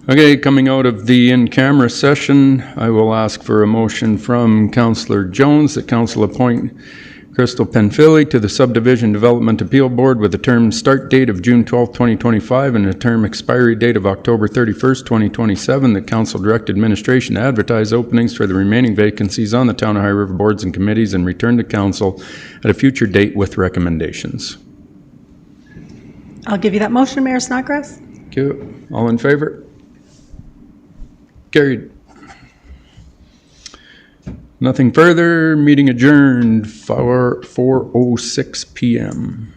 Okay, coming out of the in-camera session, I will ask for a motion from Councillor Jones that council appoint Crystal Penfilly to the Subdivision Development Appeal Board with a term start date of June 12, 2025 and a term expiry date of October 31st, 2027. The council direct administration to advertise openings for the remaining vacancies on the Town of High River boards and committees and return to council at a future date with recommendations. I'll give you that motion, Mayor Snodgrass. Thank you. All in favor? Carried. Nothing further. Meeting adjourned. 4:06 p.m.